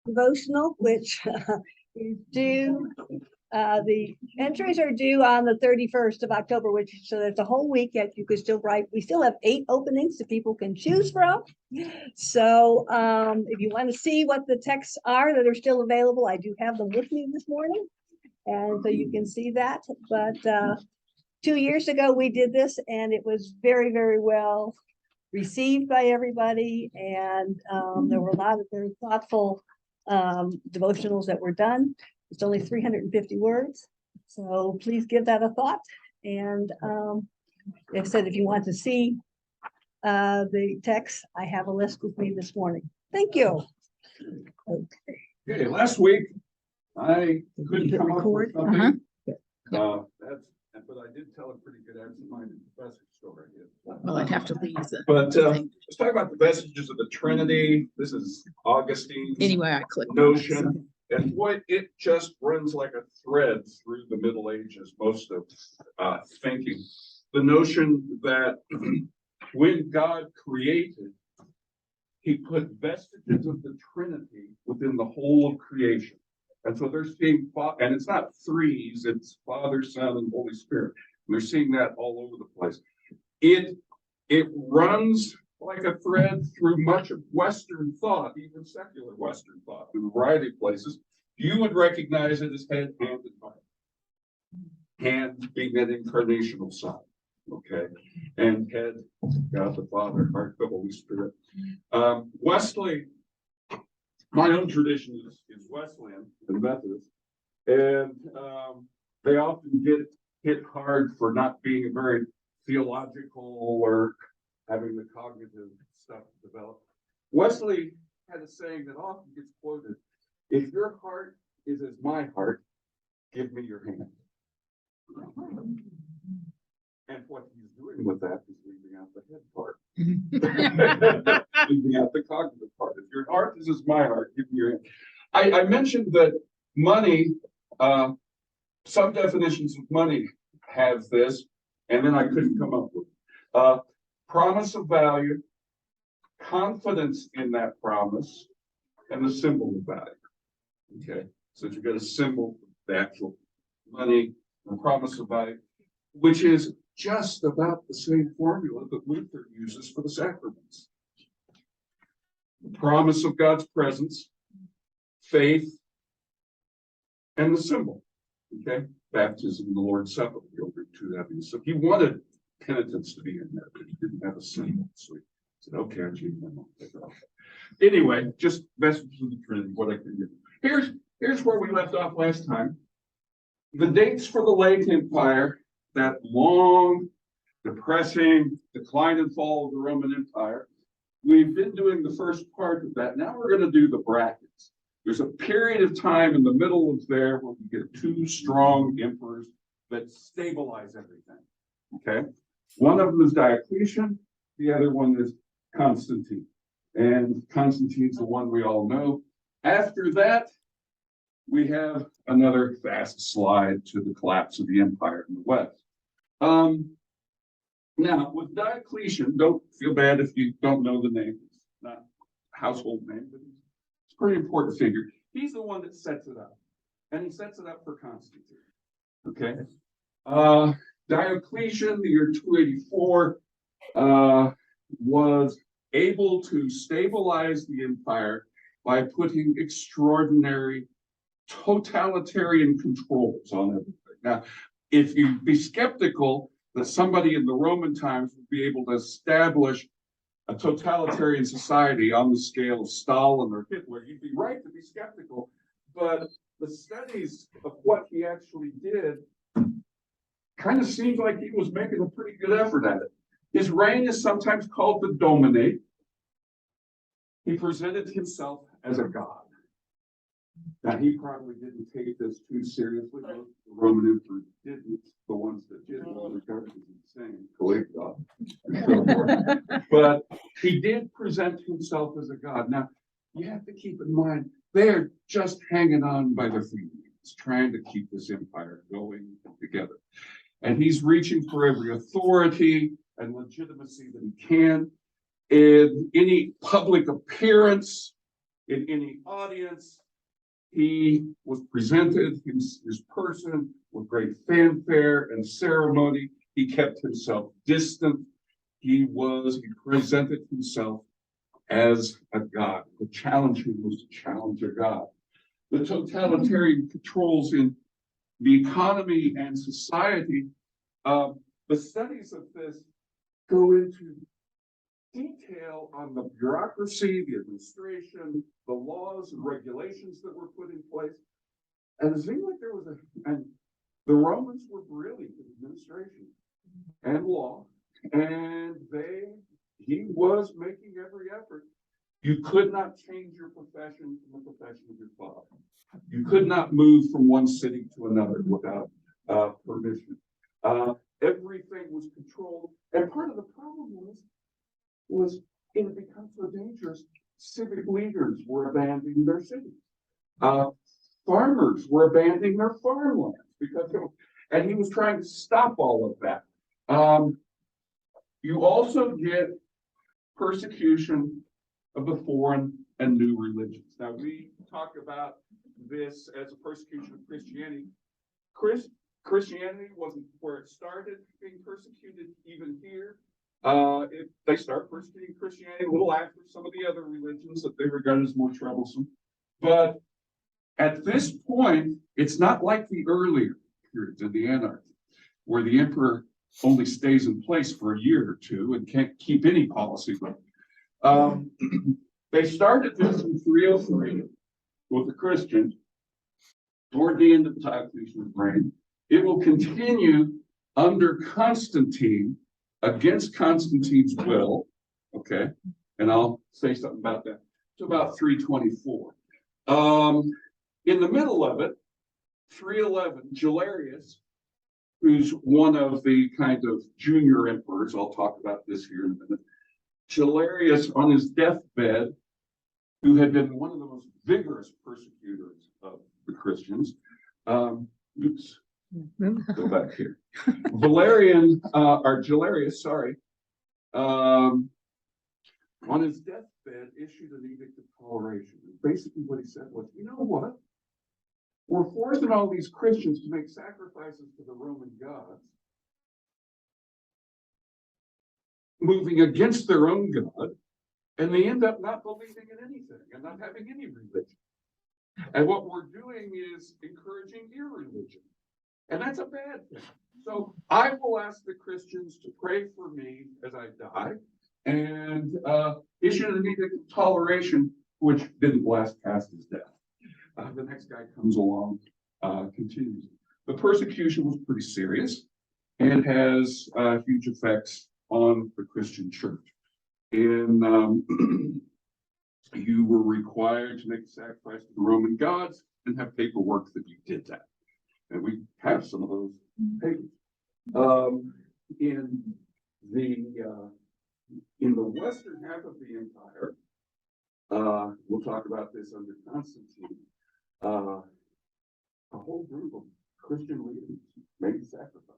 devotional, which is due. The entries are due on the 31st of October, which so there's a whole week yet. You could still write. We still have 8 openings that people can choose from. So if you want to see what the texts are that are still available, I do have them with me this morning. And so you can see that. But 2 years ago, we did this and it was very, very well received by everybody. And there were a lot of very thoughtful devotionals that were done. It's only 350 words. So please give that a thought. And like I said, if you want to see the text, I have a list with me this morning. Thank you. Okay, last week I couldn't come up with something. But I did tell a pretty good absent-minded professor story. Well, I'd have to leave the But let's talk about the vestiges of the Trinity. This is Augustine's anyway. I clicked notion, and boy, it just runs like a thread through the Middle Ages, most of thinking. The notion that when God created, he put vestiges of the Trinity within the whole of creation. And so they're seeing, and it's not threes, it's Father, Son, and Holy Spirit. And they're seeing that all over the place. It runs like a thread through much of Western thought, even secular Western thought, in a variety of places. You would recognize it as head, hand, and heart. Hand being that incarnational side, okay? And head, God the Father, heart, the Holy Spirit. Wesley, my own tradition is Wesleyan and Methodist, and they often get hit hard for not being very theological or having the cognitive stuff developed. Wesley had a saying that often gets quoted: "If your heart is as my heart, give me your hand." And what he's doing with that is leaving out the head part. Leaving out the cognitive part. If your heart is as my heart, give me your hand. I mentioned that money, some definitions of money have this, and then I couldn't come up with it. Promise of value, confidence in that promise, and the symbol of value. Okay, so you've got a symbol, the actual money, the promise of value, which is just about the same formula that Luther uses for the sacraments. The promise of God's presence, faith, and the symbol. Okay, baptism, the Lord's Supper, the over two heavens. So he wanted penitence to be in there, but he didn't have a symbol. So he said, "Okay, I'll change my mind." Anyway, just vestiges of the Trinity, what I can do. Here's where we left off last time. The dates for the late empire, that long, depressing decline and fall of the Roman Empire. We've been doing the first part of that. Now we're going to do the brackets. There's a period of time in the middle of there where we get 2 strong emperors that stabilize everything. Okay? One of them is Diocletian, the other one is Constantine. And Constantine's the one we all know. After that, we have another fast slide to the collapse of the empire in the West. Now, with Diocletian, don't feel bad if you don't know the name. It's not a household name, but it's a pretty important figure. He's the one that sets it up, and he sets it up for Constantine. Okay? Diocletian, the year 284, was able to stabilize the empire by putting extraordinary totalitarian controls on everything. Now, if you be skeptical that somebody in the Roman times would be able to establish a totalitarian society on the scale of Stalin or Hitler, you'd be right to be skeptical. But the studies of what he actually did kind of seems like he was making a pretty good effort at it. His reign is sometimes called the Dominate. He presented himself as a god. Now, he probably didn't take this too seriously. The Roman emperors didn't. The ones that did were regarded as insane, Caligula, and so forth. But he did present himself as a god. Now, you have to keep in mind, they're just hanging on by their fingernails, trying to keep this empire going together. And he's reaching for every authority and legitimacy that he can. In any public appearance, in any audience. He was presented his person with great fanfare and ceremony. He kept himself distant. He presented himself as a god. The challenge him was to challenge a god. The totalitarian controls in the economy and society, the studies of this go into detail on the bureaucracy, the administration, the laws and regulations that were put in place. And it seemed like and the Romans were brilliant in administration and law, and he was making every effort. You could not change your profession from the profession of your father. You could not move from one city to another without permission. Everything was controlled, and part of the problem was it had become so dangerous. Civic leaders were abandoning their cities. Farmers were abandoning their farmlands and he was trying to stop all of that. You also get persecution of the foreign and new religions. Now, we talk about this as a persecution of Christianity. Christianity wasn't where it started being persecuted, even here. They start persecuting Christianity a little after some of the other religions that they regard as more troublesome. But at this point, it's not like the earlier periods of the anarchy, where the emperor only stays in place for a year or two and can't keep any policy. They started this in 303 with the Christians toward the end of Diocletian's reign. It will continue under Constantine, against Constantine's will, okay? And I'll say something about that. It's about 324. In the middle of it, 311, Galerius, who's one of the kind of junior emperors, I'll talk about this here in a minute. Galerius, on his deathbed, who had been one of the most vigorous persecutors of the Christians, go back here. Galerius, on his deathbed, issued an edict of toleration. And basically what he said was, you know what? We're forcing all these Christians to make sacrifices to the Roman gods, moving against their own God, and they end up not believing in anything and not having any religion. And what we're doing is encouraging irreligion. And that's a bad thing. So I will ask the Christians to pray for me as I die, and issue an edict of toleration, which didn't last past his death. The next guy comes along, continues. The persecution was pretty serious and has huge effects on the Christian church. And you were required to make a sacrifice to the Roman gods and have paperwork that you did that. And we have some of those papers. In the western half of the empire, we'll talk about this under Constantine, a whole group of Christian leaders made sacrifice.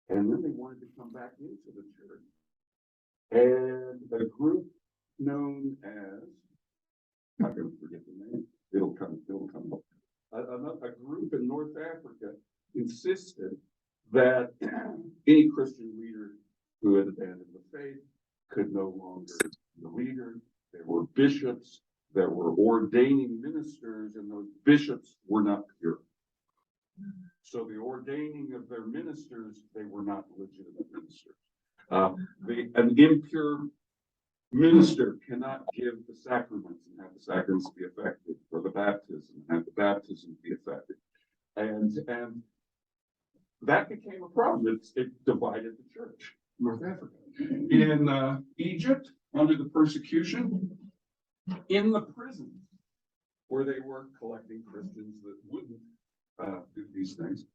And then they wanted to come back into the church. And a group known as, I'm going to forget the name, it'll come up. A group in North Africa insisted that any Christian leader who had abandoned the faith could no longer be the leader. There were bishops, there were ordaining ministers, and those bishops were not pure. So the ordaining of their ministers, they were not legitimate ministers. An impure minister cannot give the sacraments and have the sacraments be effective, or the baptism and have the baptism be effective. And that became a problem. It divided the church, North Africa. In Egypt, under the persecution, in the prisons where they were collecting Christians that wouldn't do these things.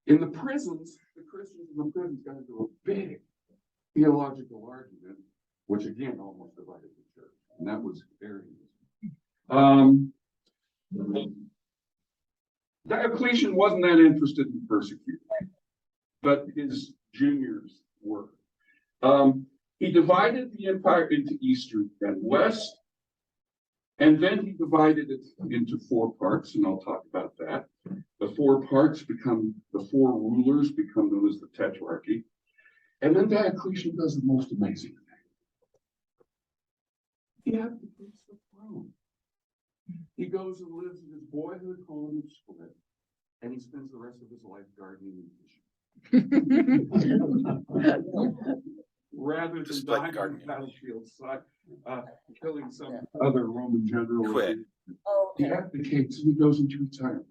In the prisons, the Christians in the prisons got into a big theological argument, which again almost divided the church, and that was Arianism. Diocletian wasn't that interested in persecuting, but his juniors were. He divided the empire into eastern and west. And then he divided it into 4 parts, and I'll talk about that. The 4 parts become, the 4 rulers become known as the Tetrarchy. And then Diocletian does the most amazing thing. He abdicates the throne. He goes and lives in his boyhood home in Split, and he spends the rest of his life gardening and fishing. Rather than Split dying on gardening. the battlefield, killing some other Roman general. Quit. He abdicates and he goes into retirement.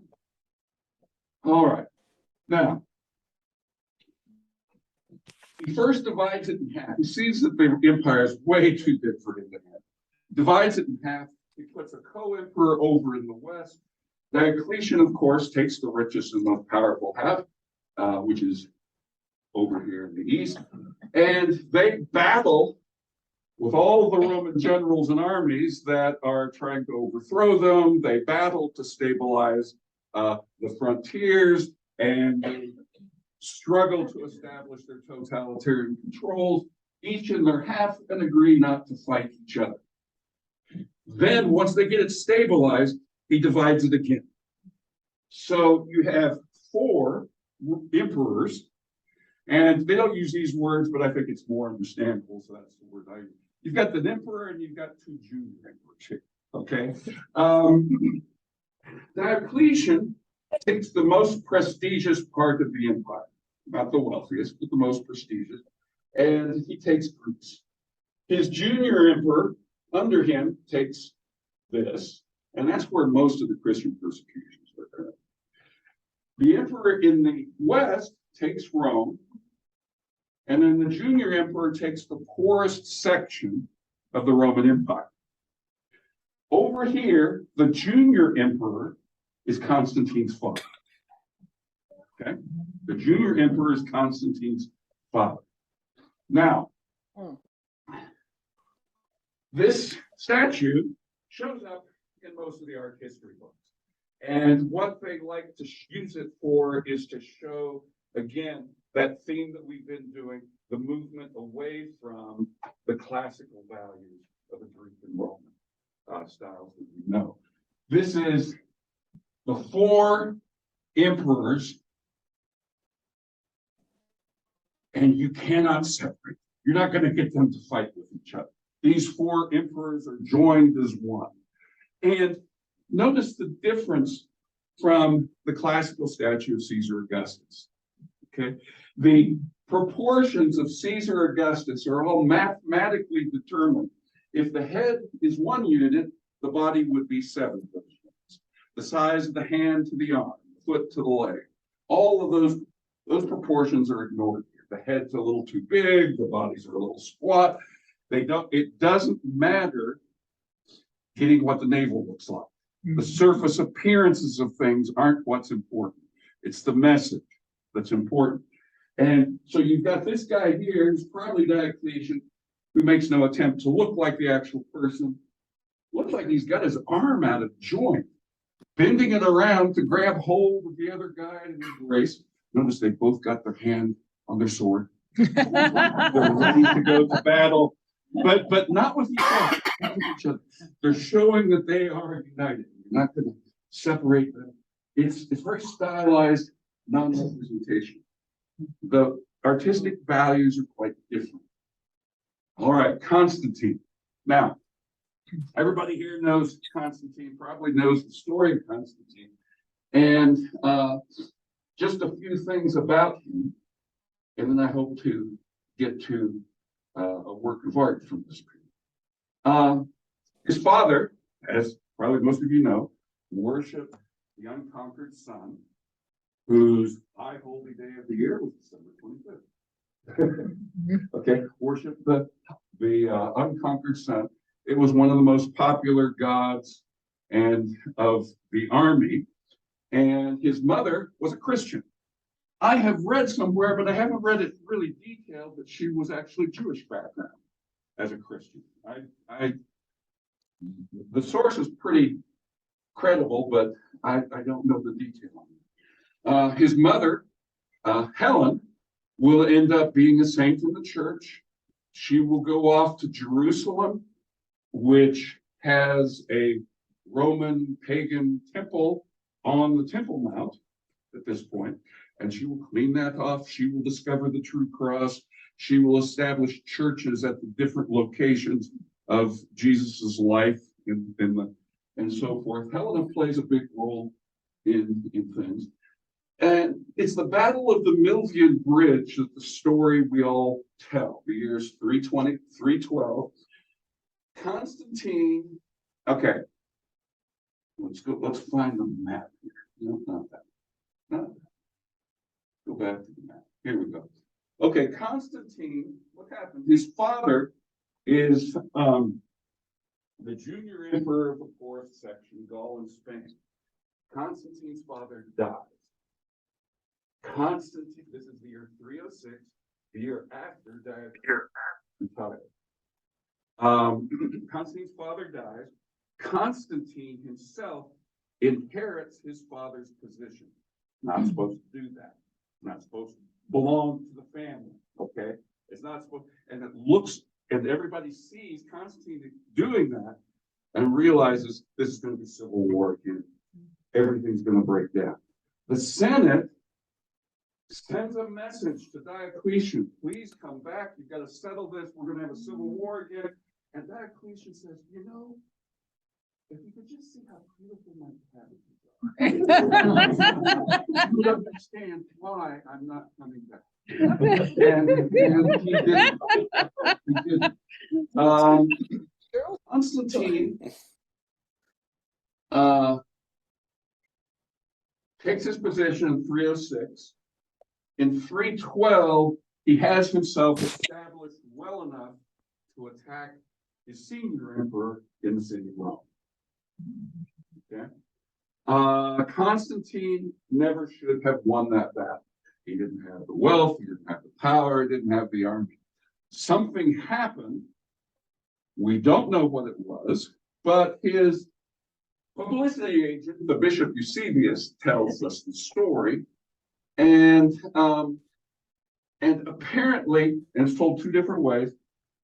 All right. Now, he first divides it in half. He sees that the empire is way too big for him to have. Divides it in half. He puts a co-emperor over in the west. Diocletian, of course, takes the richest and most powerful half, which is over here in the east. And they battle with all the Roman generals and armies that are trying to overthrow them. They battle to stabilize the frontiers, and they struggle to establish their totalitarian controls, each in their half, and agree not to fight each other. Then, once they get it stabilized, he divides it again. So you have 4 emperors, and they don't use these words, but I think it's more understandable, so that's the word I use. You've got the emperor and you've got 2 junior emperors here, okay? Diocletian takes the most prestigious part of the empire, not the wealthiest, but the most prestigious, and he takes Greece. His junior emperor under him takes this, and that's where most of the Christian persecutions are occurring. The emperor in the west takes Rome, and then the junior emperor takes the poorest section of the Roman Empire. Over here, the junior emperor is Constantine's father. Okay? The junior emperor is Constantine's father. Now, this statue shows up in most of the art history books. And what they like to use it for is to show, again, that theme that we've been doing, the movement away from the classical values of the Greek and Roman styles that we know. This is the 4 emperors, and you cannot separate. You're not going to get them to fight with each other. These 4 emperors are joined as one. And notice the difference from the classical statue of Caesar Augustus. Okay, the proportions of Caesar Augustus are all mathematically determined. If the head is 1 unit, the body would be 7 of those units. The size of the hand to the arm, the foot to the leg, all of those proportions are ignored here. The head's a little too big, the bodies are a little squat. It doesn't matter getting what the navel looks like. The surface appearances of things aren't what's important. It's the message that's important. And so you've got this guy here, who's probably Diocletian, who makes no attempt to look like the actual person. Looks like he's got his arm out of joint, bending it around to grab hold of the other guy and embrace. Notice they both got their hand on their sword. They're ready to go to battle, but not with each other. Not with each other. They're showing that they are united. You're not going to separate them. It's very stylized non-representation. The artistic values are quite different. All right, Constantine. Now, everybody here knows Constantine, probably knows the story of Constantine. And just a few things about him, and then I hope to get to a work of art from this period. His father, as probably most of you know, worshiped the unconquered sun, whose high holy day of the year was December 25th. Okay, worship the unconquered sun. It was one of the most popular gods and of the army. And his mother was a Christian. I have read somewhere, but I haven't read it really detailed, that she was actually Jewish background as a Christian. The source is pretty credible, but I don't know the detail on it. His mother, Helen, will end up being a saint in the church. She will go off to Jerusalem, which has a Roman pagan temple on the Temple Mount at this point, and she will clean that off. She will discover the true cross. She will establish churches at the different locations of Jesus's life and so forth. Helena plays a big role in things. And it's the Battle of the Milvian Bridge that the story we all tell, the years 320, 312. Constantine, okay, let's find the map here. No, not that. Not that. Go back to the map. Here we go. Okay, Constantine, what happened? His father is the junior emperor of the fourth section, Gaul and Spain. Constantine's father dies. Constantine, this is the year 306, the year after Diocletian retired. Constantine's father dies. Constantine himself inherits his father's position. Not supposed to do that. Not supposed to belong to the family. Okay? It's not supposed, and it looks, and everybody sees Constantine doing that and realizes this is going to be civil war again. Everything's going to break down. The Senate sends a message to Diocletian, please come back, you've got to settle this, we're going to have a civil war again. And Diocletian says, you know, if you could just see how beautiful my cabbages are, you would understand why I'm not coming back. And he didn't. He didn't. Constantine takes his position in 306. In 312, he has himself established well enough to attack his senior emperor in the city of Rome. Okay. Constantine never should have won that battle. He didn't have the wealth, he didn't have the power, he didn't have the army. Something happened. We don't know what it was, but his publicity agent, the Bishop Eusebius, tells us the story. And apparently, and it's told two different ways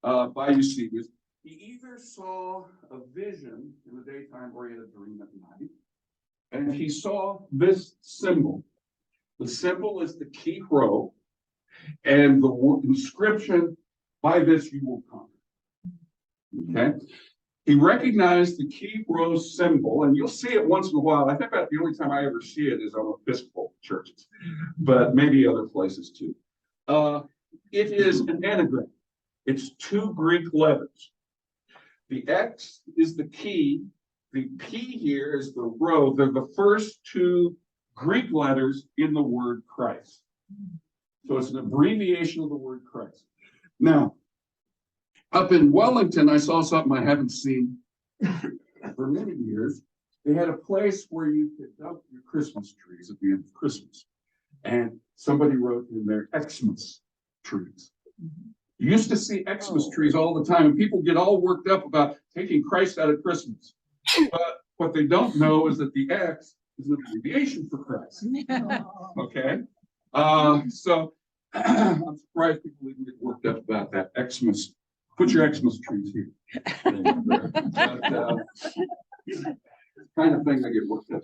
by Eusebius, he either saw a vision in the daytime or he had a dream at night, and he saw this symbol. The symbol is the key rho, and the inscription, by this you will conquer. Okay? He recognized the key rho symbol, and you'll see it once in a while. I think about the only time I ever see it is on Episcopal churches, but maybe other places too. It is an anagram. It's two Greek letters. The X is the key. The P here is the rho. They're the first two Greek letters in the word Christ. So it's an abbreviation of the word Christ. Now, up in Wellington, I saw something I haven't seen for many years. They had a place where you could dump your Christmas trees at the end of Christmas. And somebody wrote in there, Xmas trees. You used to see Xmas trees all the time, and people get all worked up about taking Christ out of Christmas. But what they don't know is that the X is an abbreviation for Christ. Okay? So I'm surprised people even get worked up about that. Xmas. Put your Xmas trees here. But, kind of thing I get worked up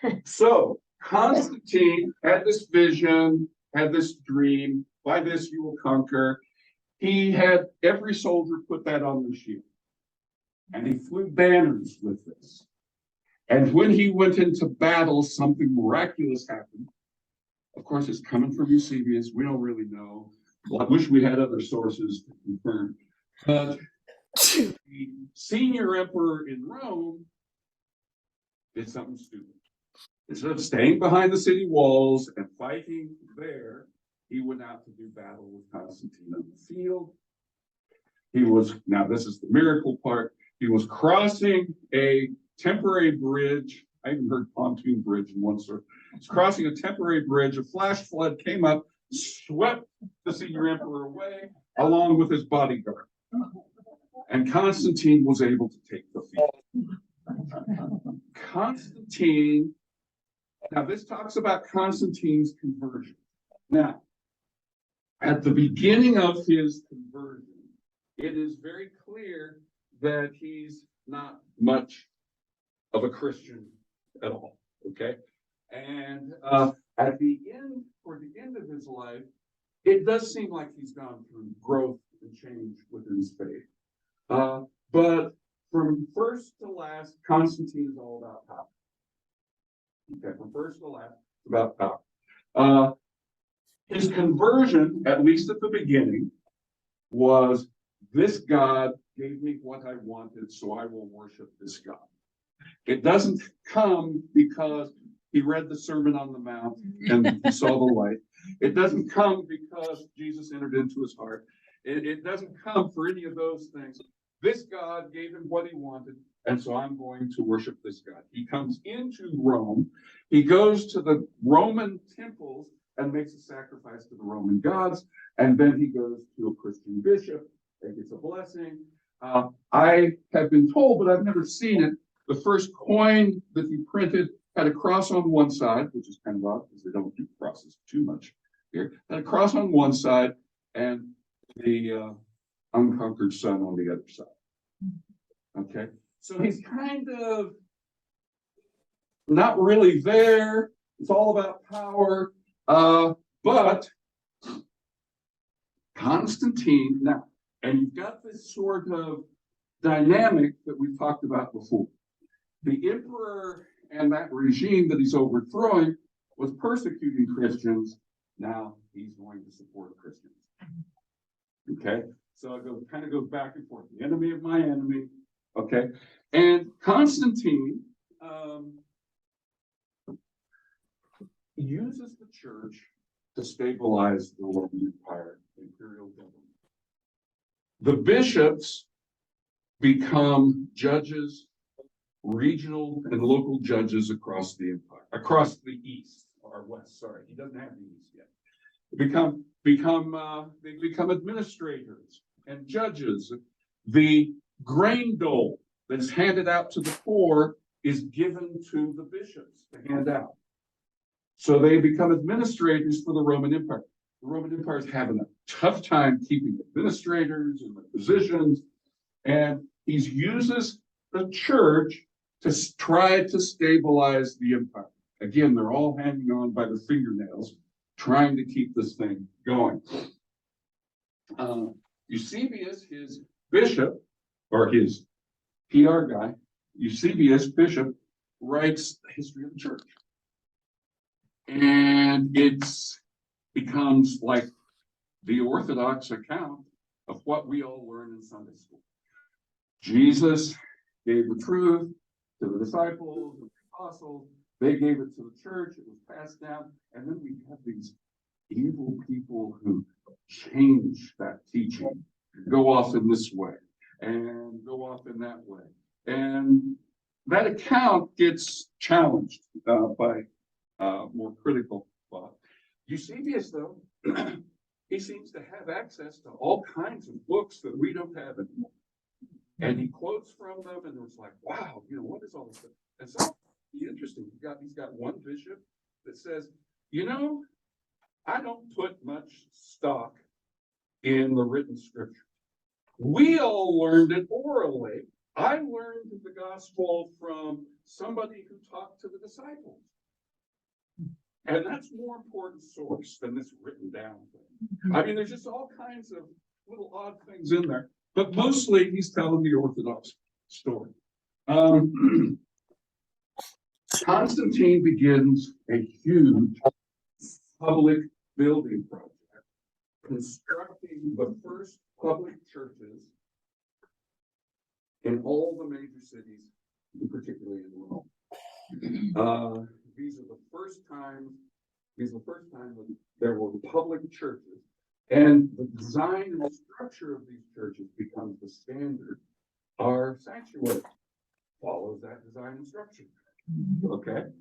about. So Constantine had this vision, had this dream. By this you will conquer. He had every soldier put that on their shield. And he flew banners with this. And when he went into battle, something miraculous happened. Of course, it's coming from Eusebius. We don't really know. Well, I wish we had other sources to confirm. But the senior emperor in Rome did something stupid. Instead of staying behind the city walls and fighting there, he went out to do battle with Constantine on the field. He was, now this is the miracle part, he was crossing a temporary bridge. I even heard pontoon bridge in one sort. He's crossing a temporary bridge. A flash flood came up, swept the senior emperor away, along with his bodyguard. And Constantine was able to take the field. Constantine, now this talks about Constantine's conversion. Now, at the beginning of his conversion, it is very clear that he's not much of a Christian at all, okay? And at the end, toward the end of his life, it does seem like he's gone through growth and change within his faith. But from first to last, Constantine is all about power. Okay, from first to last, it's about power. His conversion, at least at the beginning, was this God gave me what I wanted, so I will worship this God. It doesn't come because he read the Sermon on the Mount and he saw the light. It doesn't come because Jesus entered into his heart. It doesn't come for any of those things. This God gave him what he wanted, and so I'm going to worship this God. He comes into Rome. He goes to the Roman temples and makes a sacrifice to the Roman gods, and then he goes to a Christian bishop and gets a blessing. I have been told, but I've never seen it, the first coin that he printed had a cross on one side, which is kind of odd because they don't do crosses too much here. Had a cross on one side and the unconquered sun on the other side. Okay, so he's kind of not really there. It's all about power. But Constantine, now, and you've got this sort of dynamic that we've talked about before. The emperor and that regime that he's overthrowing was persecuting Christians. Now he's going to support Christians. Okay, so it kind of goes back and forth. The enemy of my enemy. Okay, and Constantine uses the church to stabilize the Roman Empire, imperial government. The bishops become judges, regional and local judges across the empire, across the east or west. Sorry, he doesn't have the east yet. They become administrators and judges. The grain dole that's handed out to the poor is given to the bishops to hand out. So they become administrators for the Roman Empire. The Roman Empire is having a tough time keeping administrators in the positions, and he uses the church to try to stabilize the empire. Again, they're all hanging on by the fingernails, trying to keep this thing going. Eusebius, his bishop, or his PR guy, Eusebius, bishop, writes the history of the church. And it becomes like the Orthodox account of what we all learn in Sunday school. Jesus gave the truth to the disciples, the apostles. They gave it to the church. It was passed down. And then we have these evil people who change that teaching, go off in this way and go off in that way. And that account gets challenged by more critical thought. Eusebius, though, he seems to have access to all kinds of books that we don't have anymore. And he quotes from them, and it was like, wow, what is all this stuff? And so interesting. He's got one bishop that says, I don't put much stock in the written scripture. We all learned it orally. I learned the gospel from somebody who talked to the disciples. And that's more important source than this written down thing. I mean, there's just all kinds of little odd things in there, but mostly he's telling the Orthodox story. Constantine begins a huge public building project, constructing the first public churches in all the major cities, particularly in Rome. These are the first time that there were public churches, and the design and the structure of these churches becomes the standard. Our sanctuary follows that design and structure. Okay.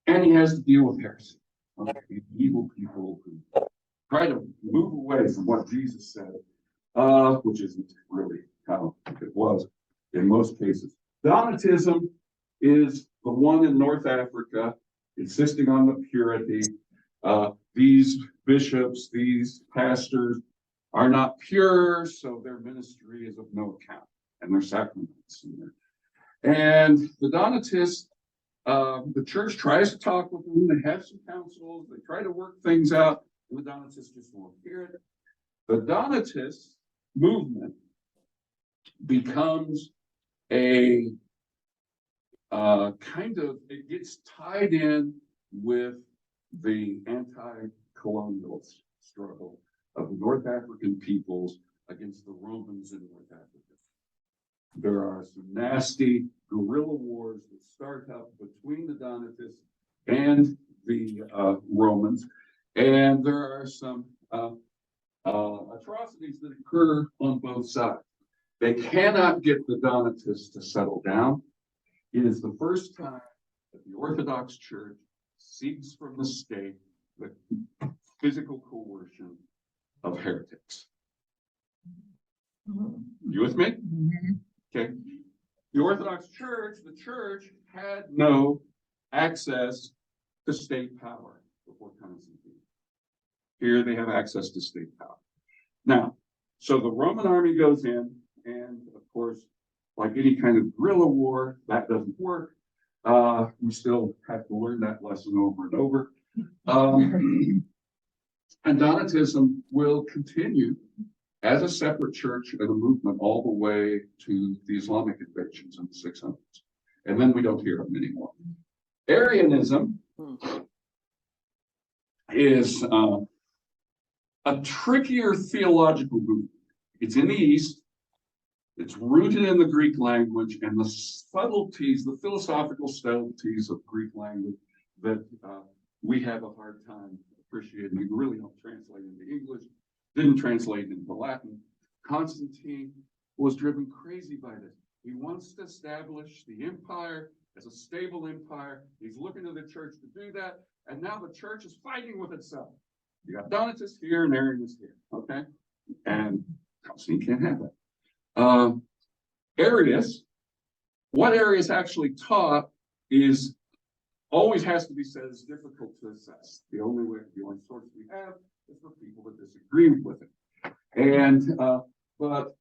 And he has to deal with heresy. Okay. Evil people who try to move away from what Jesus said, which isn't really how it was in most cases. Donatism is the one in North Africa, insisting on the purity. These bishops, these pastors are not pure, so their ministry is of no account, and their sacraments. And the Donatists, the church tries to talk with them. They have some councils. They try to work things out, and the Donatists just won't hear it. The Donatist movement becomes a it gets tied in with the anti-colonial struggle of the North African peoples against the Romans in North Africa. There are some nasty guerrilla wars that start up between the Donatists and the Romans, and there are some atrocities that occur on both sides. They cannot get the Donatists to settle down. It is the first time that the Orthodox Church seeks from the state the physical coercion of heretics. You with me? Okay. The Orthodox Church, the church had no access to state power before Constantine. Here they have access to state power. Now, so the Roman army goes in, and of course, like any kind of guerrilla war, that doesn't work. We still have to learn that lesson over and over. And Donatism will continue as a separate church and a movement all the way to the Islamic invasions in the 600s. And then we don't hear them anymore. Arianism is a trickier theological movement. It's in the East. It's rooted in the Greek language and the subtleties, the philosophical subtleties of Greek language that we have a hard time appreciating. We really don't translate into English, didn't translate into Latin. Constantine was driven crazy by this. He wants to establish the empire as a stable empire. He's looking to the church to do that. And now the church is fighting with itself. You got Donatists here and Arianists here, okay? And Constantine can't have that. Arius, what Arius actually taught is always has to be said is difficult to assess. The only source we have is for people that disagree with it. And but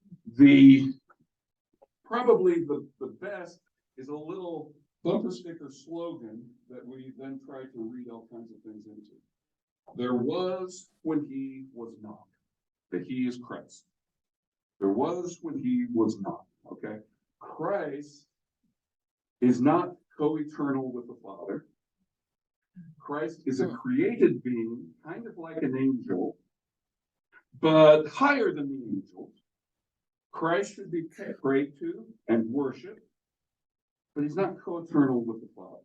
probably the best is a little bumper sticker slogan that we then try to read all kinds of things into. There was when he was not, that he is Christ. There was when he was not, okay? Christ is not co-eternal with the Father. Christ is a created being, kind of like an angel, but higher than the angels. Christ should be prayed to and worshiped, but he's not co-eternal with the Father.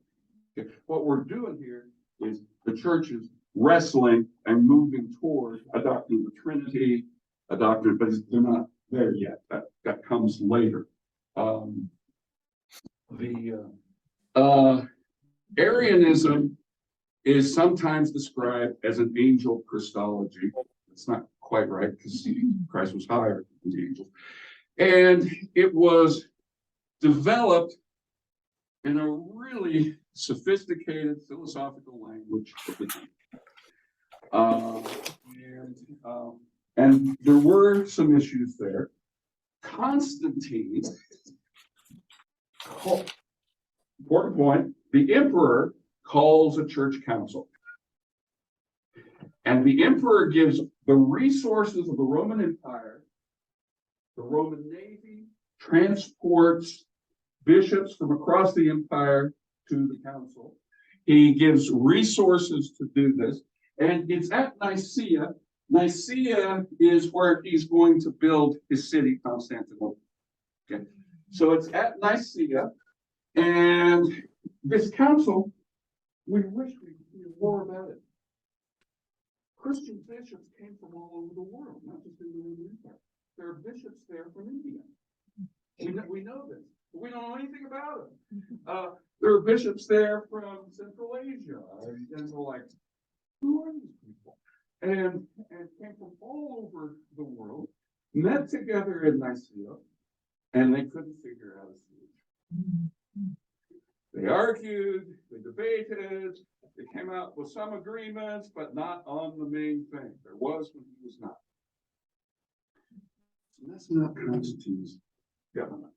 Okay? What we're doing here is the church is wrestling and moving toward a doctrine of the Trinity, a doctrine, but they're not there yet. That comes later. Arianism is sometimes described as an angel Christology. It's not quite right because Christ was higher than the angels. And it was developed in a really sophisticated philosophical language of the time. And there were some issues there. Constantine, important point, the emperor calls a church council. And the emperor gives the resources of the Roman Empire, the Roman Navy, transports bishops from across the empire to the council. He gives resources to do this. And it's at Nicaea. Nicaea is where he's going to build his city, Constantinople. Okay, so it's at Nicaea, and this council, we wish we knew more about it. Christian bishops came from all over the world, not just in the Roman Empire. There are bishops there from India. We know this, but we don't know anything about it. There are bishops there from Central Asia, and we're like, who are these people? And came from all over the world, met together in Nicaea, and they couldn't figure out a solution. They argued, they debated, they came out with some agreements, but not on the main thing. There was when he was not. messing up Constantine's government.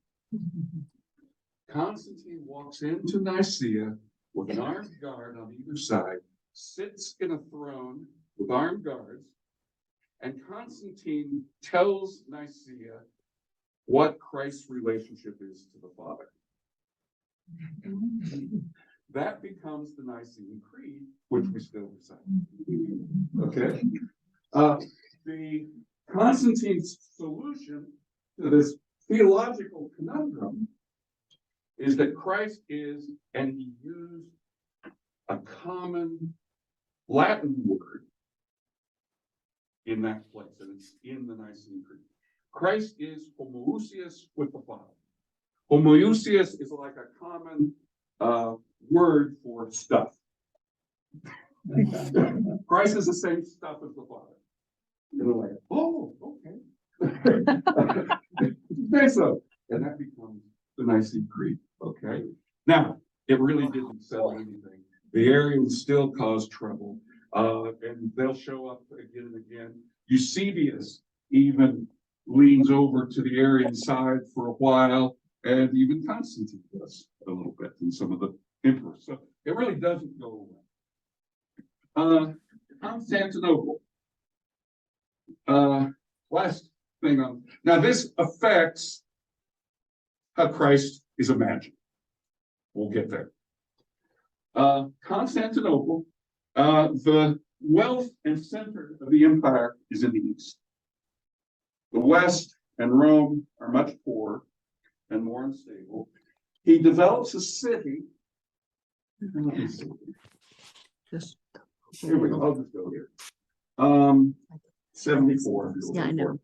Constantine walks into Nicaea with an armed guard on either side, sits in a throne with armed guards, and Constantine tells Nicaea what Christ's relationship is to the Father. That becomes the Nicene Creed, which we still recite. Okay? The Constantine's solution to this theological conundrum is that Christ is, and he used a common Latin word in that place, and it's in the Nicene Creed. Christ is homoousios with the Father. Homoousios is like a common word for stuff. Christ is the same stuff as the Father. And they're like, oh, okay. Say so. And that becomes the Nicene Creed. Okay. Now, it really didn't settle anything. The Arians still cause trouble, and they'll show up again and again. Eusebius even leans over to the Arian side for a while, and even Constantine does a little bit in some of the emperors. So it really doesn't go away. Constantinople. Last thing on now, this affects how Christ is imagined. We'll get there. Constantinople, the wealth and center of the empire is in the east. The west and Rome are much poorer and more unstable. He develops a city. Just. Here we go. I'll just go here. 74. Yeah, I know.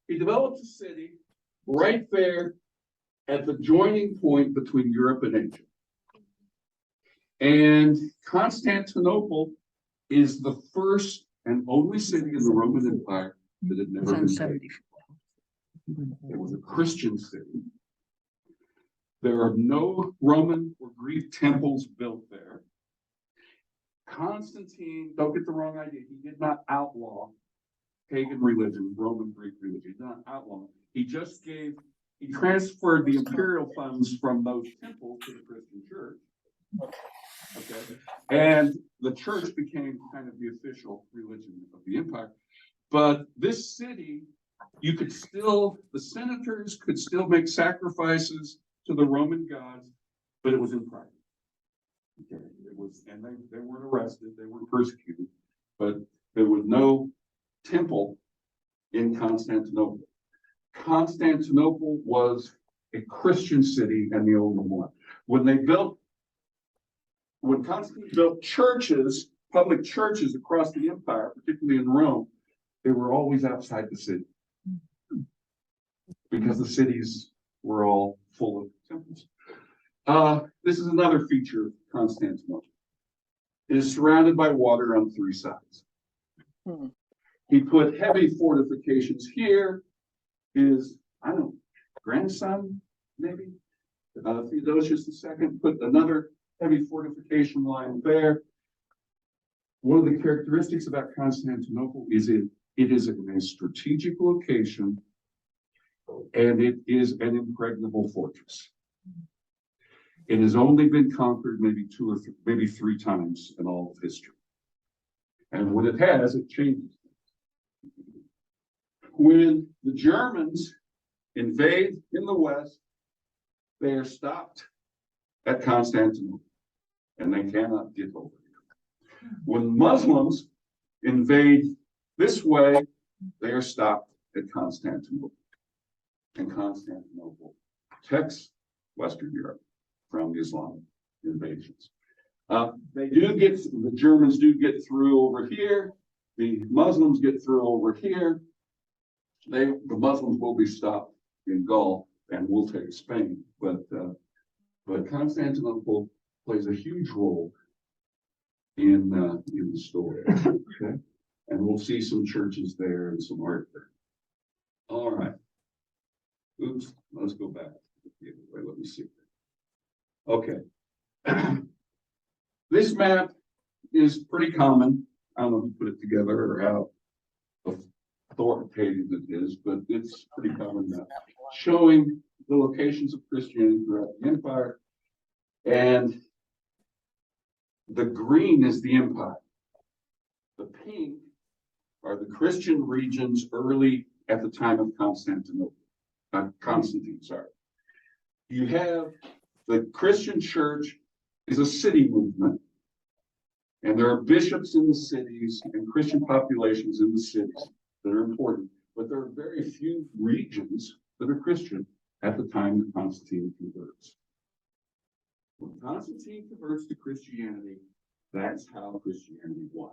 He develops a city right there at the joining point between Europe and Asia. And Constantinople is the first and only city in the Roman Empire that had never been taken. It was a Christian city. There are no Roman or Greek temples built there. Constantine, don't get the wrong idea, he did not outlaw pagan religion, Roman Greek religion. He did not outlaw. He just he transferred the imperial funds from those temples to the Christian church. Okay. And the church became kind of the official religion of the empire. But this city, the senators could still make sacrifices to the Roman gods, but it was in private. Okay. And they weren't arrested, they weren't persecuted, but there was no temple in Constantinople. Constantinople was a Christian city and the only one. When Constantine built churches, public churches across the empire, particularly in Rome, they were always outside the city because the cities were all full of temples. This is another feature of Constantinople. It is surrounded by water on three sides. He put heavy fortifications here. His, grandson, maybe, Theodosius II, put another heavy fortification line there. One of the characteristics about Constantinople is it is in a strategic location, and it is an impregnable fortress. It has only been conquered maybe maybe three times in all of history. And when it has, it changes. When the Germans invade in the west, they are stopped at Constantinople, and they cannot get over it. When Muslims invade this way, they are stopped at Constantinople. And Constantinople protects Western Europe from Islamic invasions. The Germans do get through over here. The Muslims get through over here. The Muslims will be stopped in Gaul and will take Spain. But Constantinople plays a huge role in the story. Okay? And we'll see some churches there and some art there. All right. Oops, let's go back. Let me see. Okay. This map is pretty common. I don't know who put it together or how authoritative it is, but it's pretty common now. Showing the locations of Christianity throughout the empire. And the green is the empire. The pink are the Christian regions early at the time of Constantine, sorry. You have the Christian church is a city movement, and there are bishops in the cities and Christian populations in the cities that are important, but there are very few regions that are Christian at the time that Constantine converts. When Constantine converts to Christianity, that's how Christianity won.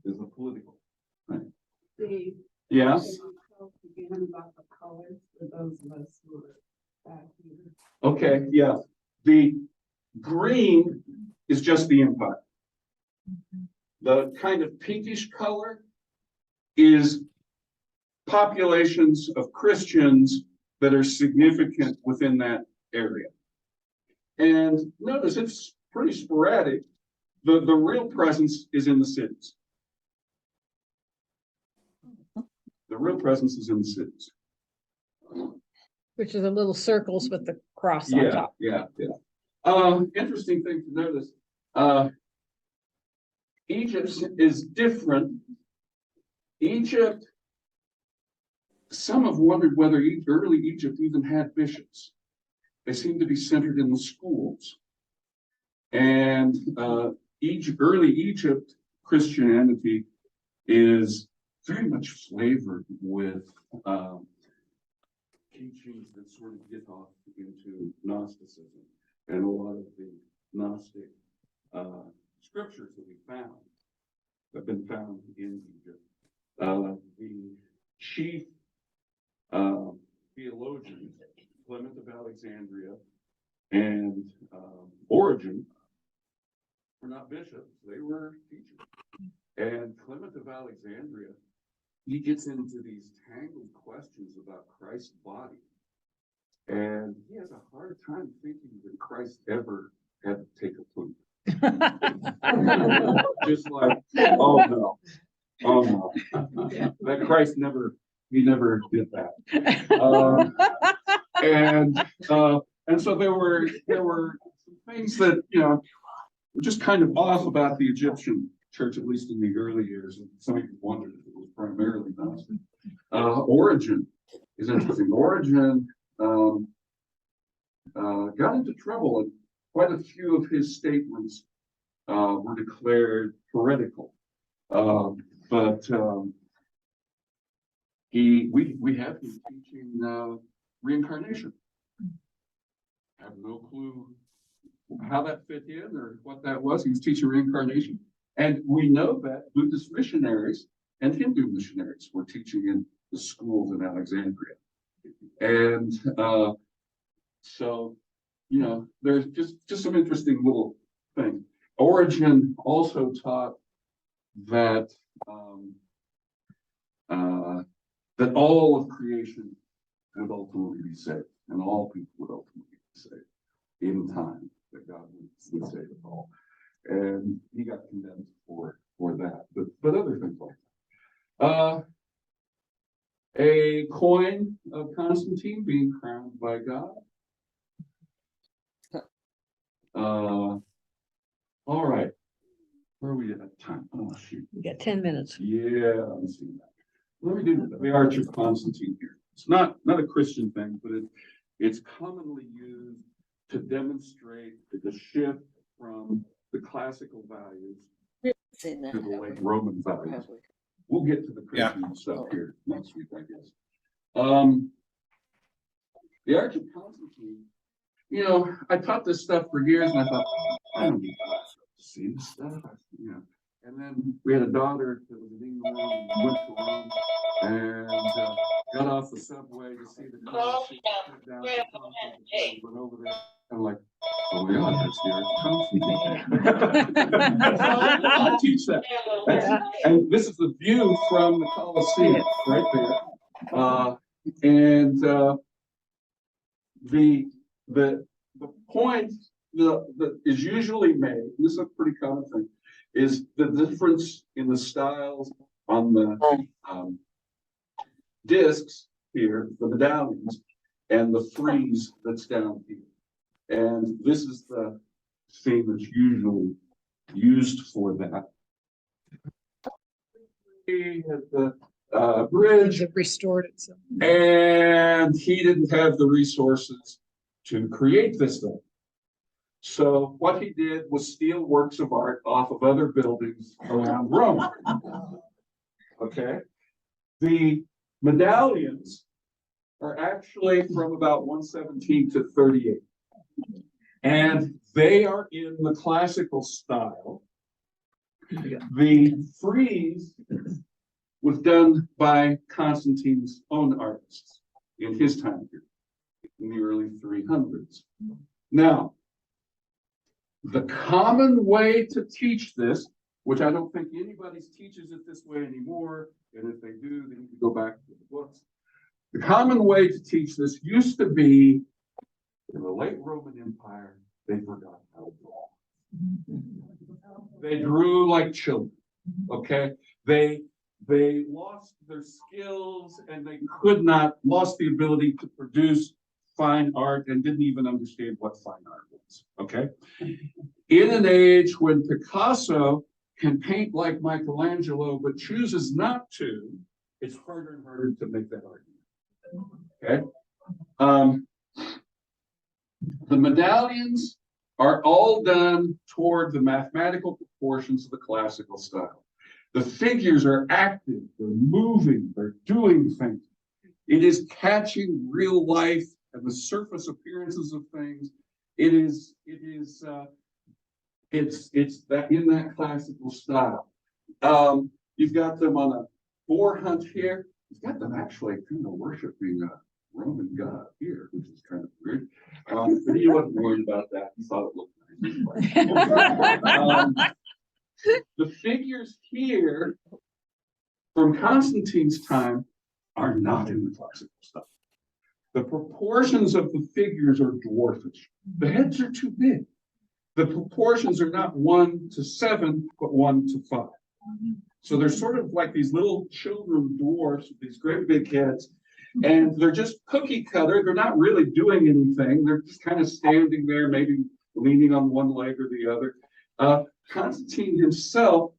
Is a political thing. Steve, Yeah. can you tell again about the colors for those of us who are back here? Okay, yeah. The green is just the empire. The kind of pinkish color is populations of Christians that are significant within that area. And notice it's pretty sporadic. The real presence is in the cities. The real presence is in the cities. Which are the little circles with the cross on Yeah, top. yeah. Interesting thing to notice. Egypt is different. Egypt, some have wondered whether early Egypt even had bishops. They seem to be centered in the schools. And early Egypt Christianity is very much flavored with teachings that sort of get off into Gnosticism and a lot of the Gnostic scriptures that we found have been found in Egypt. The chief theologians, Clement of Alexandria and Origen, were not bishops, they were teachers. And Clement of Alexandria, he gets into these tangled questions about Christ's body. And he has a hard time thinking that Christ ever had to take a poop. Just like, oh no, that Christ never did that. And so there were some things that, were just kind of off about the Egyptian church, at least in the early years. And some of you wondered if it was primarily Gnostic. Origen is interesting. Origen got into trouble, and quite a few of his statements were declared heretical. But we have him teaching reincarnation. Have no clue how that fit in or what that was. He was teaching reincarnation. And we know that Buddhist missionaries and Hindu missionaries were teaching in the schools in Alexandria. And so, there's just some interesting little things. Origen also taught that that all of creation would ultimately be saved, and all people would ultimately be saved in time, that God would save us all. And he got condemned for that, but other things like that. A coin of Constantine being crowned by God. All right. Where are we at time? Oh, shoot. You got 10 minutes. Yeah, I'm seeing that. Let me do the Arch of Constantine here. It's not a Christian thing, but it's commonly used to demonstrate the shift from the classical values to the late Roman values. We'll get to the Christian stuff here next week, I guess. The Arch of Constantine, I taught this stuff for years, and I thought, I don't need to see this stuff, And then we had a daughter that was in England, and went to Rome, and got off the subway to see the Colosseum, down to the Constantine, went over there, and I'm like, oh my God, that's the Arch of Constantine. I teach that. And this is the view from the Colosseum, right there. And the point that is usually made, this is a pretty common thing, is the difference in the styles on the discs here, the medallions, and the frieze that's down here. And this is the theme that's usually used for that. He had the bridge, They've restored it, so. and he didn't have the resources to create this thing. So what he did was steal works of art off of other buildings around Rome. Okay, the medallions are actually from about 117 to 38. And they are in the classical style. The frieze was done by Constantine's own artists in his time period, in the early 300s. Now, the common way to teach this, which I don't think anybody teaches it this way anymore, and if they do, they need to go back to the books. The common way to teach this used to be in the late Roman Empire, they forgot how to draw. They drew like children, okay? They lost their skills and they lost the ability to produce fine art and didn't even understand what fine art was, okay? In an age when Picasso can paint like Michelangelo but chooses not to, it's harder and harder to make that argument. Okay. The medallions are all done toward the mathematical proportions of the classical style. The figures are active, they're moving, they're doing things. It is catching real life and the surface appearances of things. It's that in that classical style. You've got them on a boar hunt here. You've got them actually kind of worshiping a Roman god here, which is kind of weird. But he wasn't worried about that. He thought it looked nice. The figures here from Constantine's time are not in the classical style. The proportions of the figures are dwarfish. The heads are too big. The proportions are not 1:7, but 1:5. So they're sort of like these little children dwarfs with these great big heads, and they're just cookie cutter. They're not really doing anything. They're just kind of standing there, maybe leaning on one leg or the other. Constantine himself,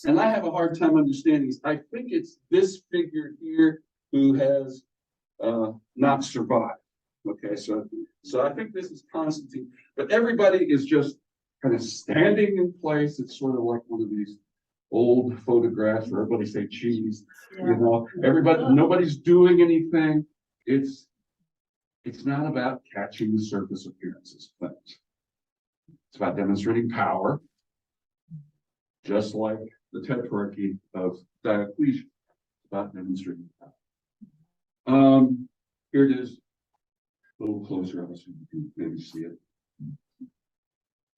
and I have a hard time understanding this, I think it's this figure here who has not survived. Okay, so I think this is Constantine, but everybody is just kind of standing in place. It's sort of like one of these old photographs where everybody say cheese, you know, nobody's doing anything. It's not about catching the surface appearances of things. It's about demonstrating power, just like the Tetrarchy of Diocletian. It's about demonstrating power. Here it is, a little closer up so you can maybe see it.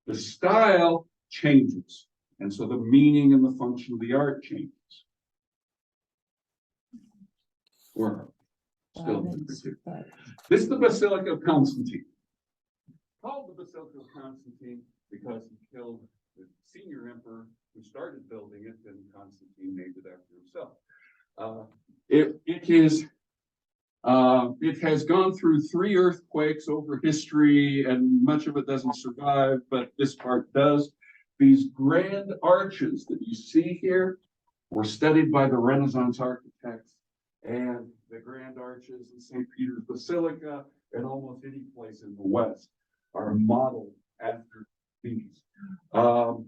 The style changes, and so the meaning and the function of the art changes. Or still, this is the Basilica of Constantine. Called the Basilica of Constantine because he killed the senior emperor who started building it, and Constantine named it after himself. It has gone through 3 earthquakes over history, and much of it doesn't survive, but this part does. These grand arches that you see here were studied by the Renaissance architects, and the grand arches in St. Peter's Basilica and almost any place in the West are modeled after these. The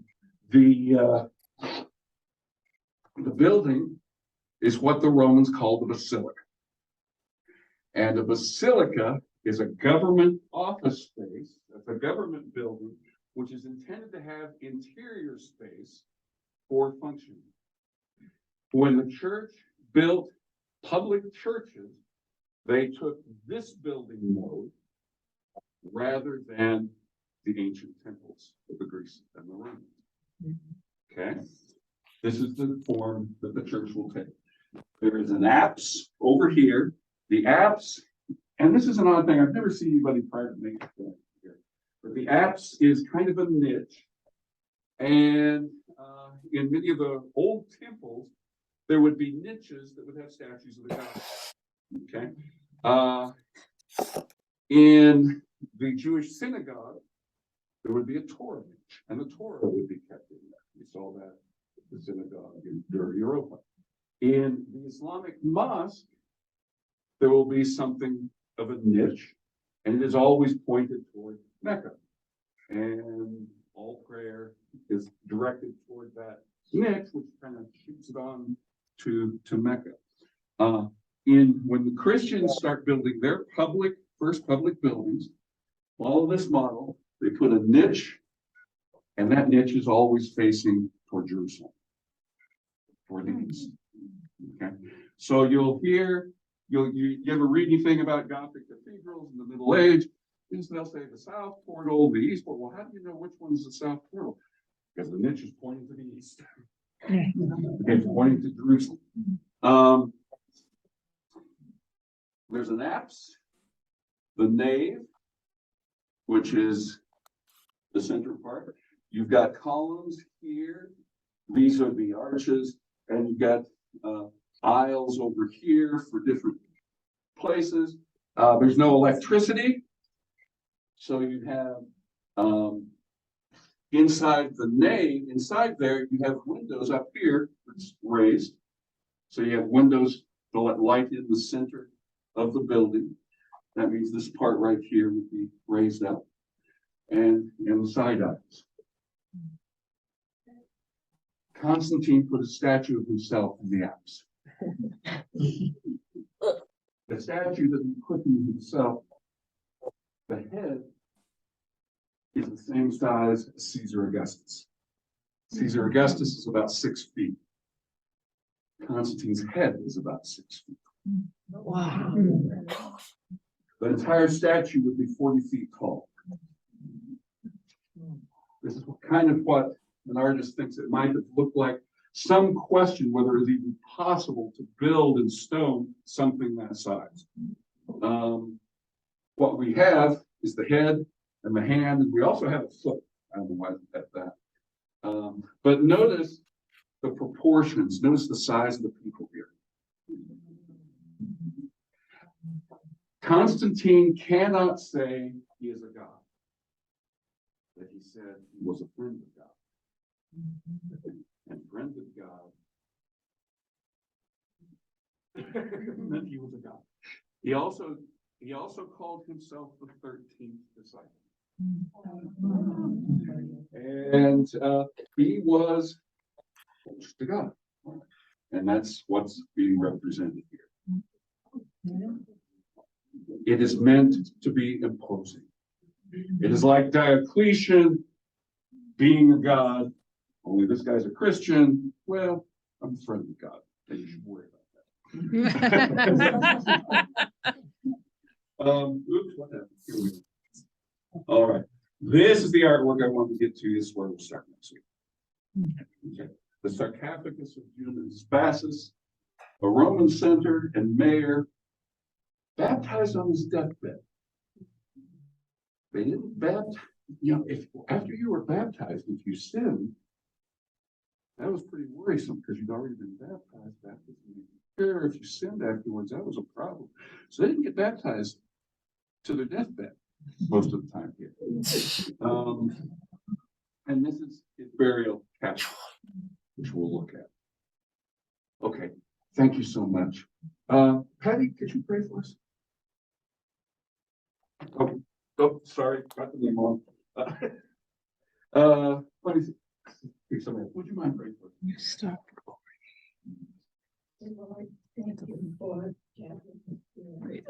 building is what the Romans called the basilica. And a basilica is a government office space, that's a government building, which is intended to have interior space for functioning. When the church built public churches, they took this building mode rather than the ancient temples of the Greeks and the Romans. Okay? This is the form that the church will take. There is an apse over here. The apse, and this is an odd thing, I've never seen anybody try to make it here, but the apse is kind of a niche, and in many of the old temples, there would be niches that would have statues of the gods. Okay. In the Jewish synagogue, there would be a Torah niche, and the Torah would be kept in there. We saw that at the synagogue in Europa. In the Islamic mosque, there will be something of a niche, and it is always pointed toward Mecca. And all prayer is directed toward that niche, which kind of shoots it on to Mecca. When the Christians start building their first public buildings, follow this model, they put a niche, and that niche is always facing toward Jerusalem, toward the east. Okay, so you ever read anything about Gothic cathedrals in the Middle Age? They'll say the south portal, the east portal. Well, how do you know which one's the south portal? Because the niche is pointing to the east. It's pointing to Jerusalem. There's an apse, the nave, which is the center part. You've got columns here. These are the arches, and you've got aisles over here for different places. There's no electricity. So you have inside the nave, inside there, you have windows up here that's raised. So you have windows to let light in the center of the building. That means this part right here would be raised up, and the side aisles. Constantine put a statue of himself in the apse. The statue that he put in himself, the head is the same size as Caesar Augustus. Caesar Augustus is about 6 feet. Constantine's head is about 6 feet. Wow. The entire statue would be 40 feet tall. This is what an artist thinks it might have looked like. Some question whether it's even possible to build in stone something that size. What we have is the head and the hand, and we also have a foot. I don't know why I put that. But notice the proportions. Notice the size of the people here. Constantine cannot say he is a god. That he said he was a friend of God. And friend of God meant he was a god. He also called himself the 13th disciple. And he was close to God. And that's what's being represented here. It is meant to be imposing. It is like Diocletian being a god, only this guy's a Christian. Well, I'm a friend of God, and you should worry about that. Oops, what happened? Here we go. All right. This is the artwork I want to get to. This is where we'll start next week. Okay. The sarcophagus of Julius Bassus, a Roman center and mayor, baptized on his deathbed. They didn't baptize, if after you were baptized, if you sinned, that was pretty worrisome because you'd already been baptized. If you sinned afterwards, that was a problem. So they didn't get baptized to their deathbed most of the time here. And this is his burial casket, which we'll look at. Okay, thank you so much. Patty, could you pray for us? Oh, sorry, got the name on. Let me see. Somebody, would you mind praying for us? You stop. Lord, thank you for gathering us here.